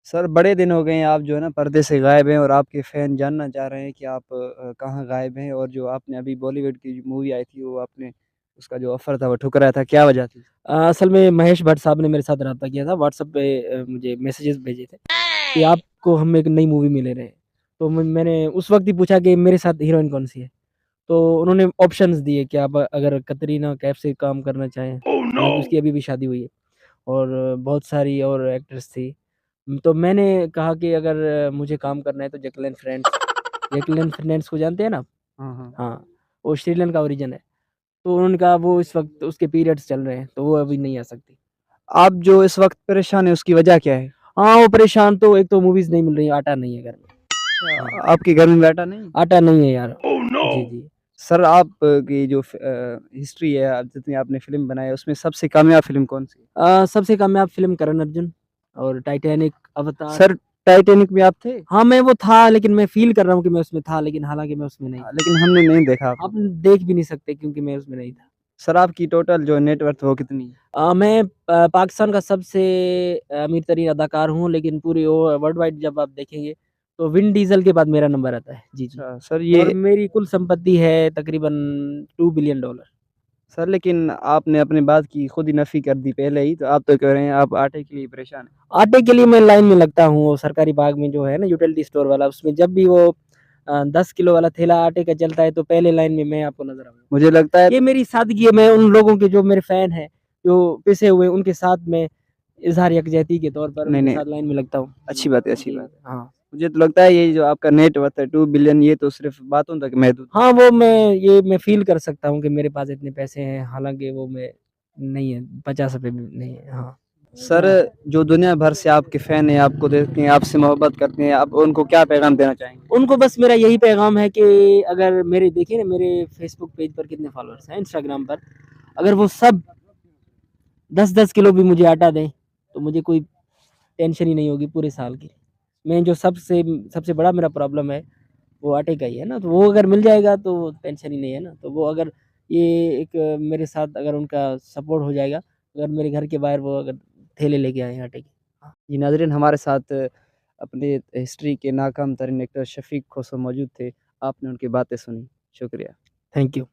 Sir बड़े दिन हो गए हैं आप जो है ना पर्दे से गायब हैं और आपके फ़ैन जानना चाह रहे हैं कि आप कहाँ गायब हैं और जो आपने अभी बॉलीवुड की जो मूवी आई थी वो आपने उसका जो ऑफ़र था वो ठुकराया था, क्या वजह थी? असल में महेश भट्ट साहब ने मेरे साथ राब्ता किया था व्हाट्सएप पे मुझे मैसेजेस भेजे थे कि आपको हम एक नई मूवी में ले रहे हैं। तो मैंने उस वक़्त ही पूछा कि मेरे साथ हीरोइन कौन-सी है? तो उन्होंने ऑप्शंस दिए कि आप अगर कतरीना कैफ से काम करना चाहें, हालाँकि उसकी अभी भी शादी हुई है और बहुत सारी और एक्ट्रेस थी। तो मैंने कहा कि अगर मुझे काम करना है तो जैकलिन फर्नांडिस को जानते हैं ना आप? हाँ, हाँ। हाँ, वो श्रीलंका ओरिजिन है। तो उन्होंने कहा वो इस वक़्त उसके पीरियड्स चल रहे हैं, तो वो अभी नहीं आ सकती। आप जो इस वक़्त परेशान हैं उसकी वजह क्या है? हाँ, वो परेशान तो एक तो मूवीज़ नहीं मिल रही, आटा नहीं है घर में। हाँ, आपके घर में बैठा नहीं? आटा नहीं है यार। जी, जी। सर आप की जो हिस्ट्री है जितनी आपने फ़िल्म बनाई है उसमें सबसे कामयाब फ़िल्म कौन-सी है? सबसे कामयाब फ़िल्म करण अर्जुन और टाइटैनिक, अवतार। सर टाइटैनिक में आप थे? हाँ, मैं वो था लेकिन मैं फ़ील कर रहा हूँ कि मैं उसमें था लेकिन हालाँकि मैं उसमें नहीं था। लेकिन हमने नहीं देखा आपको। आप देख भी नहीं सकते क्योंकि मैं उसमें नहीं था। सर आपकी टोटल जो नेट वर्थ वो कितनी है? मैं पाकिस्तान का सबसे अमीर तरीन अदाकार हूँ, लेकिन पूरी ओ वर्ल्ड वाइड जब आप देखेंगे, तो विन डीज़ल के बाद मेरा नंबर आता है। जी, जी। अच्छा, सर और ये मेरी कुल संपत्ति है तकरीबन $2 बिलियन। सर लेकिन आपने अपनी बात की खुद ही नफ़ी कर दी पहले ही, तो आप तो कह रहे हैं आप आटे के लिए परेशान हैं। आटे के लिए मैं लाइन में लगता हूँ, वो सरकारी बाग में जो है ना यूटिलिटी स्टोर वाला, उसमें जब भी वो 10 किलो वाला ठेला आटे का चलता है, तो पहले लाइन में मैं आपको नज़र आऊँगा। मुझे लगता है ये मेरी सादगी है, मैं उन लोगों के जो मेरे फ़ैन हैं, जो पिसे हुए, उनके साथ मैं इज़हार यकजहती के तौर पर नहीं, उनके नहीं, साथ लाइन में लगता हूँ। जी, अच्छी बात है, अच्छी जी, बात है। हाँ। मुझे तो लगता है ये जो आपका नेट वर्थ है 2 बिलियन ये तो सिर्फ़ बातों तक महदूद है। हाँ, वो मैं फ़ील कर सकता हूँ कि मेरे पास इतने पैसे हैं, हालाँकि वो मैं नहीं है, 50 रुपए भी नहीं है। हाँ। सर जो दुनिया भर से आपके फ़ैन हैं, आपको देखते हैं, आपसे मोहब्बत करते हैं, आप उनको क्या पैगाम देना चाहेंगे? उनको बस मेरा यही पैगाम है कि अगर मेरे देखिए ना मेरे फ़ेसबुक पेज पर कितने फ़ॉलोअर्स हैं, इंस्टाग्राम पर, अगर वो सब 10-10 किलो भी मुझे आटा दें, तो मुझे कोई टेंशन ही नहीं होगी पूरे साल की। मैं जो सबसे सबसे बड़ा मेरा प्रॉब्लम है, वो आटे का ही है ना, तो वो अगर मिल जाएगा तो टेंशन ही नहीं है ना। तो वो अगर ये एक मेरे साथ अगर उनका सपोर्ट हो जाएगा, अगर मेरे घर के बाहर वो अगर ठेले लेके आएँ आटे के। हाँ, जी नाज़रीन हमारे साथ अपने हिस्ट्री के नाकाम तरीन एक्टर शफ़ीक खोसो मौजूद थे। आपने उनकी बातें सुनी। शुक्रिया। Thank you.